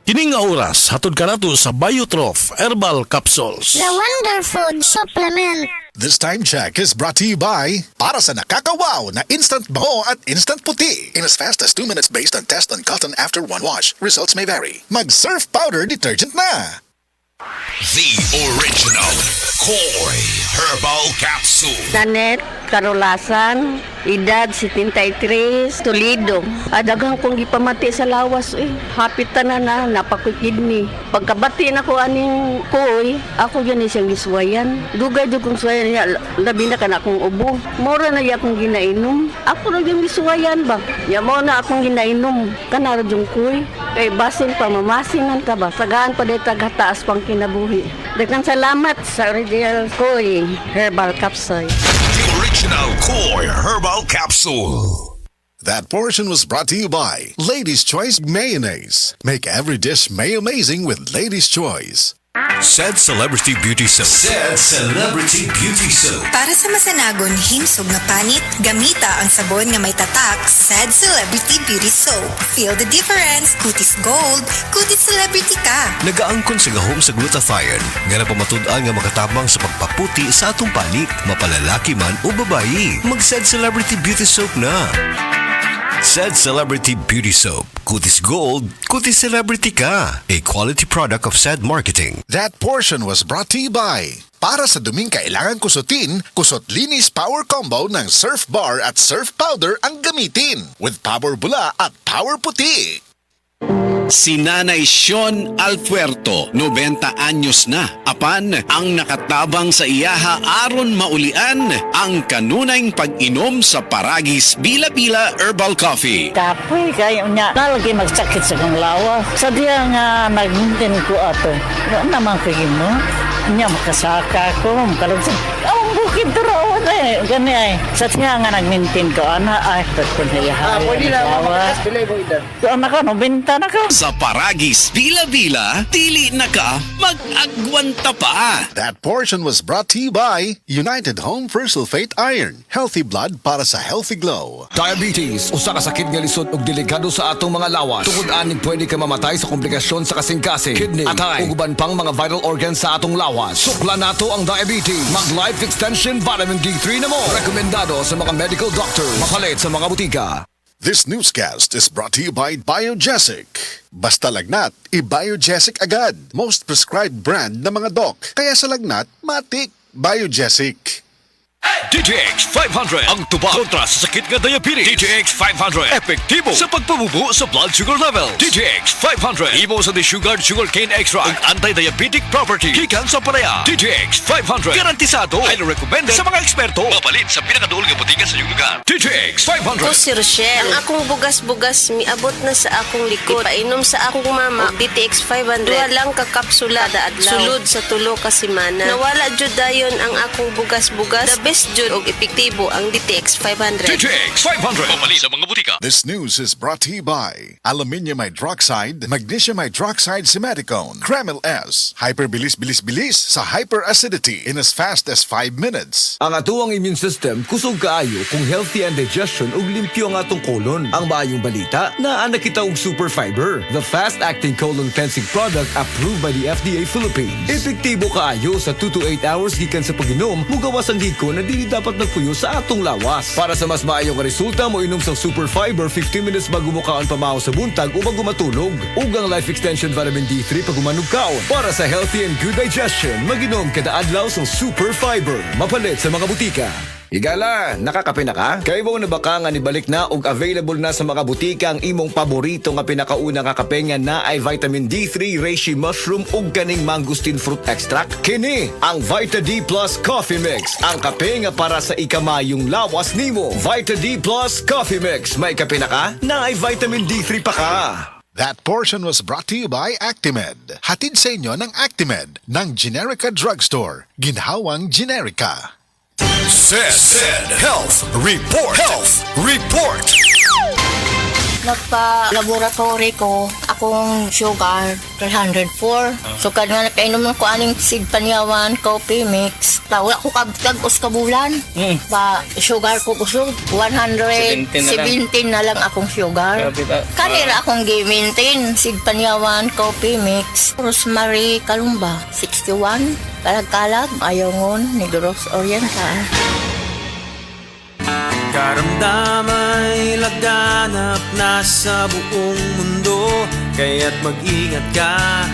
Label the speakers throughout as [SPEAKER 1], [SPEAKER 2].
[SPEAKER 1] Kining nga oras, hatod ka nato sa Biotrof Herbal Capsules.
[SPEAKER 2] The Wonder Food Supplement.
[SPEAKER 3] This time check is brought to you by para sa nakakawaw na instant baho at instant puti. In as fast as 2 minutes based on test on cotton after one wash. Results may vary. Mag-Surf Powder Detergent na!
[SPEAKER 4] The original Koi Herbal Capsule.
[SPEAKER 5] Danet, Karolasan, edad 73, Toledo. Adagang kong gipamati sa lawas hapit tanan na napakikidney. Pagkabati na ko aning koy, ako yan siyang giswayan. Dugay kong swayan niya, labi na ka na akong ubo. Mora na akong ginainom. Ako na yung giswayan ba? Ya mo na akong ginainom. Kanara yung koy. Kay basin pa, mamasingan ka ba? Sagaan pa dito taas pang kinabuhi. Daghang salamat sa original Koi Herbal Capsule.
[SPEAKER 4] The original Koi Herbal Capsule.
[SPEAKER 3] That portion was brought to you by Lady's Choice Mayonnaise. Make every dish may-amazing with Lady's Choice.
[SPEAKER 4] Said Celebrity Beauty Soap. Said Celebrity Beauty Soap.
[SPEAKER 6] Para sa masanagon himsog nga panit, gamita ang sabon nga may tatak, Said Celebrity Beauty Soap. Feel the difference, kutis gold, kutis celebrity ka.
[SPEAKER 4] Nagaangkon sa gahom sa glutathione nga napamatud-an nga makatabang sa pagpaputi sa atong panit, mapalalaki man o babayi. Mag-Said Celebrity Beauty Soap na. Said Celebrity Beauty Soap. Kutis Gold, Kutis Celebrity ka. A quality product of Said Marketing.
[SPEAKER 3] That portion was brought to you by para sa duming kailangan kusutin, Kusot Linis Power Combo ng Surf Bar at Surf Powder ang gamitin with Power Bula at Power Puti.
[SPEAKER 7] Si Nanay Sean Alpuerto, 90 anyos na. Apan, ang nakatabang sa iyaha aron maulian ang kanunayng pag-inom sa Paragis Bila-Bila Herbal Coffee.
[SPEAKER 5] Kapoy kayo niya. Nalagi magsakit sa kong lawa. Sa diya nga nag-maintain ko ato. Ano naman kayo mo? Niya makasaka ko. Makalagsan. Ang bukid darawan Gani ay. Sa diya nga nag-maintain ko. Ay, pagkun sa iyaha.
[SPEAKER 8] Pwede lang. Pilay mo edad.
[SPEAKER 5] Anak ka, nobenta na ka.
[SPEAKER 7] Sa Paragis Bila-Bila, dili na ka mag-agwanta pa.
[SPEAKER 3] That portion was brought to you by United Home for Sulfate Iron. Healthy blood para sa healthy glow.
[SPEAKER 9] Diabetes, usa ka sakit nga lisod ug delikado sa atong mga lawas. Tungod aning pwede ka mamatay sa komplikasyon sa kasing-kasing, kidney, atay, ug uban pang mga vital organs sa atong lawas. Sukla nato ang diabetes. Mag Life Extension Vitamin D3 na mo. Rekomendado sa mga medical doctor. Mapalit sa mga butika.
[SPEAKER 3] This newscast is brought to you by Biogesic. Basta lagnat, i-Biogesic agad. Most prescribed brand ng mga doc. Kaya sa lagnat, matik. Biogesic.
[SPEAKER 4] DTX 500 ang tuba kontra sa sakit nga diabetes. DTX 500 epektibo sa pagpabubo sa blood sugar level. DTX 500 imo sa desugared sugarcane extract ug anti-diabetic property gikan sa palaya. DTX 500 garantisado highly recommended sa mga eksperto. Mapalit sa pinakaduol nga botika sa iyong lugar. DTX 500.
[SPEAKER 10] Ako si Rochelle. Ang akong bugas-bugas miabot na sa akong likod. Painom sa akong mama og DTX 500. Duha lang ka kapsula kada adlaw. Sulod sa tulo ka semana. Nawala jud dayon ang akong bugas-bugas. The best jud og epektibo ang DTX 500.
[SPEAKER 4] DTX 500 mapalit sa mga botika.
[SPEAKER 3] This news is brought to you by Aluminium Hydroxide, Magnesium Hydroxide Simeticone, Kremil S, Hyperbilis-bilis-bilis sa hyperacidity in as fast as 5 minutes.
[SPEAKER 9] Ang atuang immune system kusog kaayo kung healthy ang digestion ug limpyo ang atong colon. Ang maayong balita, naa na kita og Super Fiber, the fast-acting colon cleansing product approved by the FDA Philippines. Epektibo kaayo sa 2 to 8 hours gikan sa pag-inom, mugawas ang hiko na dili dapat nagpuyo sa atong lawas. Para sa mas maayong resulta, mo inom sa Super Fiber 15 minutes bago mo kaon pamahaw sa buntag o bago matulog. Ug ang Life Extension Vitamin D3 pag umanog kaon. Para sa healthy and good digestion, mag-inom kada adlaw sa Super Fiber. Mapalit sa mga butika. Higala, nakakape na ka? Kaya mo na baka nga nibalik na ug available na sa mga butika ang imong paborito nga pinakauna nga kape nga na ay vitamin D3, reishi mushroom ug kaning mangosteen fruit extract? Kini ang Vita D Plus Coffee Mix. Ang kape nga para sa ikamayong lawas nimo. Vita D Plus Coffee Mix. May kape na ka? Na ay vitamin D3 pa ka.
[SPEAKER 3] That portion was brought to you by Actimed. Hatid sa inyo ng Actimed ng Generica Drugstore. Ginhawang Generica.
[SPEAKER 4] Said Health Report. Health Report.
[SPEAKER 5] Nagpa-laboratory ko,
[SPEAKER 11] akong sugar 304. Sukad nga nakainom ko aning Sig Panyawan coffee mix. Wala ko tag-us ka bulan. Ba sugar ko kusog 117 na lang akong sugar. Kanira akong gi-maintain Sig Panyawan coffee mix. Rosemary Kalumba 61. Kalag-kalag Ayongon Negros Oriental.
[SPEAKER 12] Karamdamay laganap na sa buong mundo, kaya't mag-ingat ka.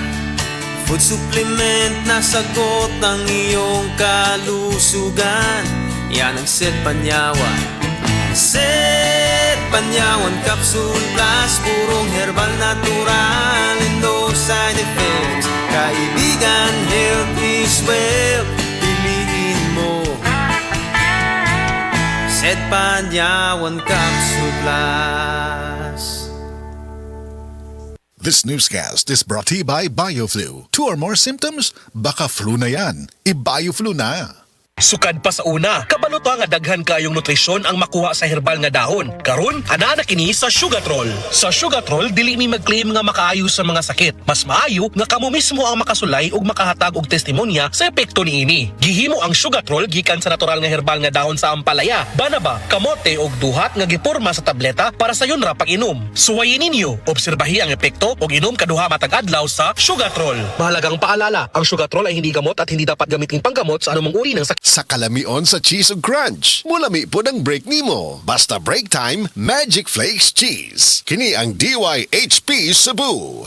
[SPEAKER 12] Food supplement na sagot ang iyong kalusugan. Yan ang Set Panyawan. Set Panyawan Capsule Plus, purong herbal natural and no side effects. Kaibigan, health is wealth. Piliin mo Set Panyawan Capsule Plus.
[SPEAKER 3] This newscast is brought to you by BioFlu. 2 or more symptoms? Baka flu na yan. I-BioFlu na.
[SPEAKER 1] Sukad pa sa una, kabalo to nga daghan kayong nutrisyon ang makuha sa herbal nga dahon. Karon, ana na kini sa Sugatrol. Sa Sugatrol, dili mi mag-claim nga makaayo sa mga sakit. Mas maayo nga kamo mismo ang makasulay ug makahatag og testimonya sa epekto niini. Gihimo ang Sugatrol gikan sa natural nga herbal nga dahon sa ampalaya, banaba, kamote ug duhat nga giporma sa tableta para sa yun ra pag-inom. Suwayin ninyo, obserbahi ang epekto ug inom kaduha matag adlaw sa Sugatrol. Mahalagang paalala, ang Sugatrol ay hindi gamot at hindi dapat gamitin panggamot sa anumang uri ng sakit.
[SPEAKER 3] Sa kalamion sa cheese ug crunch, mulami po ng break nimo. Basta break time, Magic Flakes Cheese. Kini ang DYHP Cebu.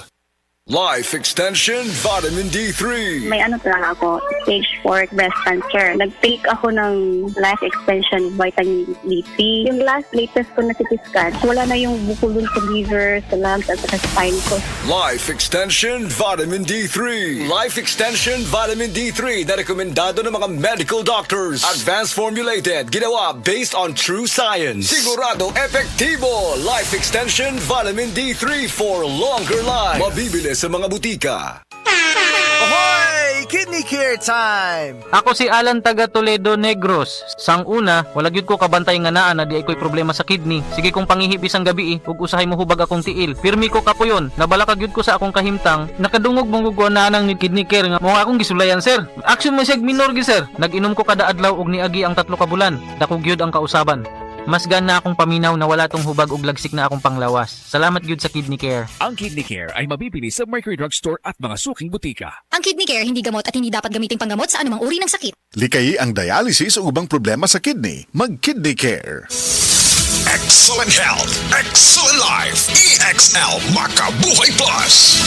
[SPEAKER 4] Life Extension Vitamin D3.
[SPEAKER 2] May ano lang ako, stage 4 breast cancer. Nag-take ako ng life extension vitamin D3. Yung latest ko na CT scan, wala na yung bukol dun sa liver, sa lungs, at sa spine ko.
[SPEAKER 4] Life Extension Vitamin D3. Life Extension Vitamin D3 na rekomendado ng mga medical doctors. Advanced formulated, ginawa based on true science. Sigurado epektibo. Life Extension Vitamin D3 for longer life. Mabibili sa mga butika.
[SPEAKER 12] Ahoy! Kidney Care time!
[SPEAKER 8] Ako si Alan taga Toledo Negros. Sang una, wala gyud ko kabantay nga naa na di ay ko'y problema sa kidney. Sige kong pangihip isang gabi ug usahay mo hubag akong tiil. Pirmi ko kapuyon, nabala gyud ko sa akong kahimtang. Nakadungog mong gugwa na nang ni Kidney Care nga mo akong gisulayan sir. Action mo sig minor gi sir. Nag-inom ko kada adlaw ug niagi ang 3 ka bulan. Dako gyud ang kausaban. Mas gan na akong paminaw na wala tong hubag ug lagsik na akong panglawas. Salamat gyud sa Kidney Care.
[SPEAKER 13] Ang Kidney Care ay mabibili sa Mercury Drugstore at mga suking butika.
[SPEAKER 14] Ang Kidney Care hindi gamot at hindi dapat gamiting panggamot sa anumang uri ng sakit.
[SPEAKER 3] Likayi ang dialysis o ubang problema sa kidney. Mag-Kidney Care.
[SPEAKER 15] Excellent health, excellent life. EXL Makabuhay Plus.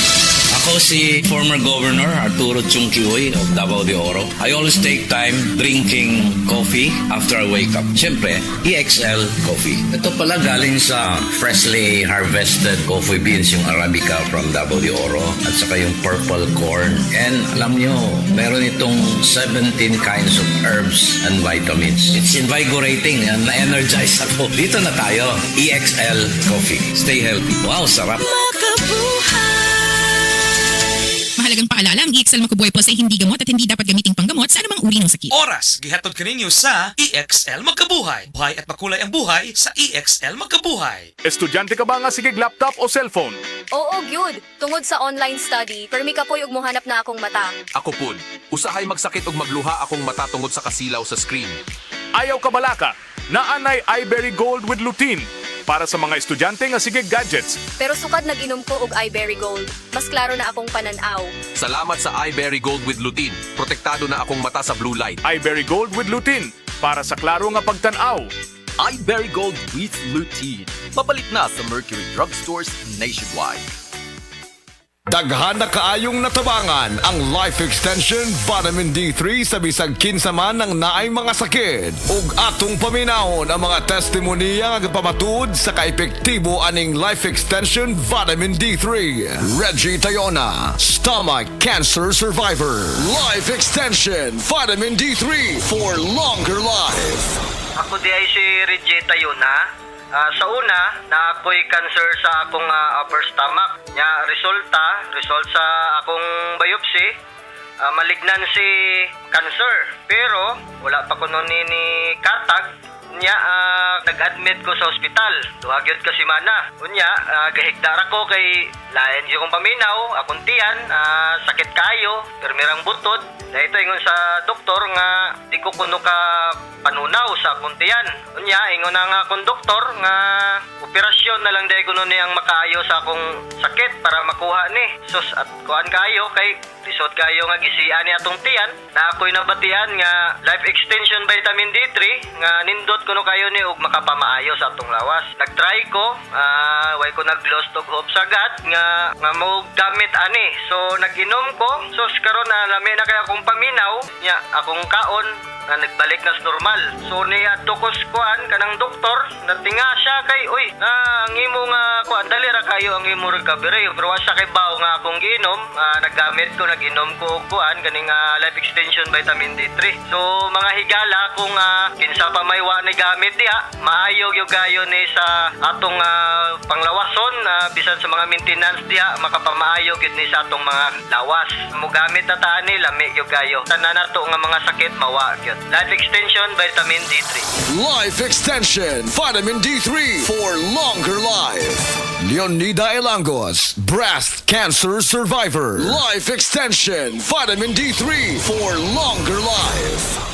[SPEAKER 16] Ako si former Governor Arturo Chungchuy of Davao de Oro. I always take time drinking coffee after I wake up. Siyempre, EXL Coffee. Ito pala galing sa freshly harvested coffee beans, yung Arabica from Davao de Oro at saka yung purple corn. And alam nyo, meron itong 17 kinds of herbs and vitamins. It's invigorating and na-energize ako. Dito na tayo, EXL Coffee. Stay healthy. Wow, sarap.
[SPEAKER 14] Mahalagang paalala, ang EXL Makabuhay Plus ay hindi gamot at hindi dapat gamiting panggamot sa anumang uri ng sakit.
[SPEAKER 17] Oras, gihatod kaninyo sa EXL Magkabuhay. Buhay at makulay ang buhay sa EXL Magkabuhay.
[SPEAKER 18] Estudyante ka ba nga sigig laptop o cellphone?
[SPEAKER 19] Oo, gyud. Tungod sa online study, permi ka po'y ug mohanap na akong mata.
[SPEAKER 18] Ako pud, usahay magsakit og magluha akong mata tungod sa kasilaw sa screen. Ayaw ka balaka, naanay iBerry Gold with lutein para sa mga estudyante nga sigig gadgets.
[SPEAKER 19] Pero sukad nag-inom ko og iBerry Gold. Mas klaro na akong pananaw.
[SPEAKER 18] Salamat sa iBerry Gold with lutein. Protektado na akong mata sa blue light. iBerry Gold with lutein para sa klaro nga pagtanaw.
[SPEAKER 20] iBerry Gold with lutein. Mapalit na sa Mercury Drugstores nationwide.
[SPEAKER 21] Daghan na kaayong natabangan ang Life Extension Vitamin D3 sa bisag kinsa man ng naay mga sakit. Ug atong paminahon ang mga testimonya nga pamatuod sa kaepektibo aning Life Extension Vitamin D3. Reggie Tayona, stomach cancer survivor. Life Extension Vitamin D3 for longer life.
[SPEAKER 22] Ako di ay si Reggie Tayona. Sa una, na ako'y cancer sa akong upper stomach. Result sa akong biopsy, malignancy cancer. Pero, wala pa ko nun ni katag Unya, nag-admit ko sa ospital. Duhagyod ka si mana. Unya, gahigdara ko kay lain yung paminaw, akong tiyan, sakit kayo, permirang butod. Dahito ingon sa doktor nga di ko kuno ka panunaw sa akong tiyan. Unya, ingon na nga akong doktor nga operasyon na lang dahil kuno niyang makaayo sa akong sakit para makuha ni. Sus, at kuhan kayo kay lisod kayo nga gisian ni atong tiyan na ako'y nabatian nga life extension vitamin D3 nga nindot kuno kayo ni ug makapamaayo sa atong lawas. Nagtry ko, way ko nag-lost og hope sagad nga mo gamit ani. So nag-inom ko. So karon na lami na kay akong paminaw nya akong kaon na nagbalik na sa normal. So niya tukos kuan kanang doktor natinga siya kay uy ang imo nga kuan dali ra kayo ang imo recovery pero wa siya kay baw nga akong giinom naggamit ko nag-inom ko og kuan kaning life extension vitamin D3. So mga higala kung kinsa pa may wa ni gamit diha maayo gyud gayo ni sa atong panglawason bisan sa mga maintenance diha makapamaayo gyud ni sa atong mga lawas. Mo gamit na ta ani lami gyud gayo. Tanan nato nga mga sakit mawa gyud. Life extension vitamin D3.
[SPEAKER 21] Life Extension Vitamin D3 for longer life. Leonida Elangos, breast cancer survivor. Life Extension Vitamin D3 for longer life.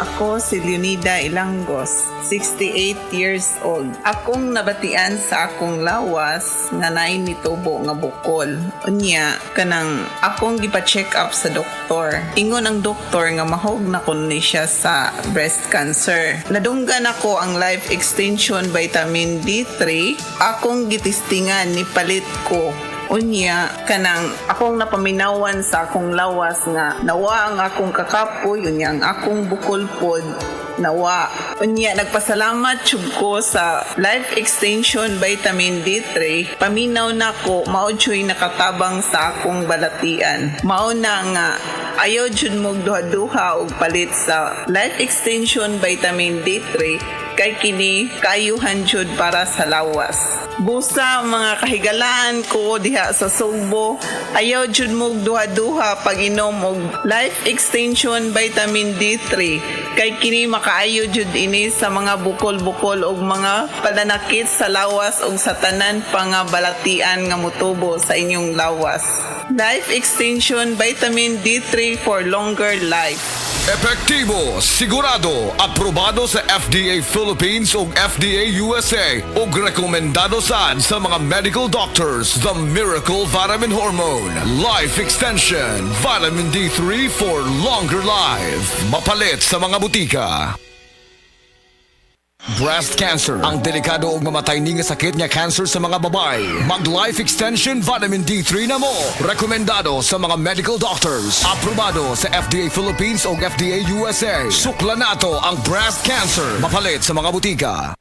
[SPEAKER 6] Ako si Leonida Ilangos, 68 years old. Akong nabatian sa akong lawas nga naay nitubo nga bukol. Unya, kanang akong gipa-check up sa doktor. Ingon ang doktor nga mahog na kun ni siya sa breast cancer. Nadunggan ako ang life extension vitamin D3. Akong gitistingan ni palit ko. Unya, kanang akong napaminawan sa akong lawas nga nawa ang akong kakapoy, unya ang akong bukol pod nawa. Unya, nagpasalamat jud ko sa life extension vitamin D3. Paminaw na ko, mao jud nakatabang sa akong balatian. Mao na nga ayaw jud mo duha-duha og palit sa life extension vitamin D3 kay kini kayuhan jud para sa lawas. Busa mga kahigalaan ko diha sa Sugbo, ayaw jud mo duha-duha pag inom og life extension vitamin D3 kay kini makaayo jud ini sa mga bukol-bukol og mga palanakit sa lawas og sa tanan pa nga balatian nga motubo sa inyong lawas. Life extension vitamin D3 for longer life.
[SPEAKER 21] Epektibo, sigurado, aprobado sa FDA Philippines ug FDA USA ug rekomendado sad sa mga medical doctors. The Miracle Vitamin Hormone Life Extension Vitamin D3 for longer life. Mapalit sa mga butika. Breast cancer, ang delikado ug mamatay ni nga sakit nga cancer sa mga babae. Mag Life Extension Vitamin D3 na mo. Rekomendado sa mga medical doctors. Aprobado sa FDA Philippines ug FDA USA. Sukla nato ang breast cancer. Mapalit sa mga butika.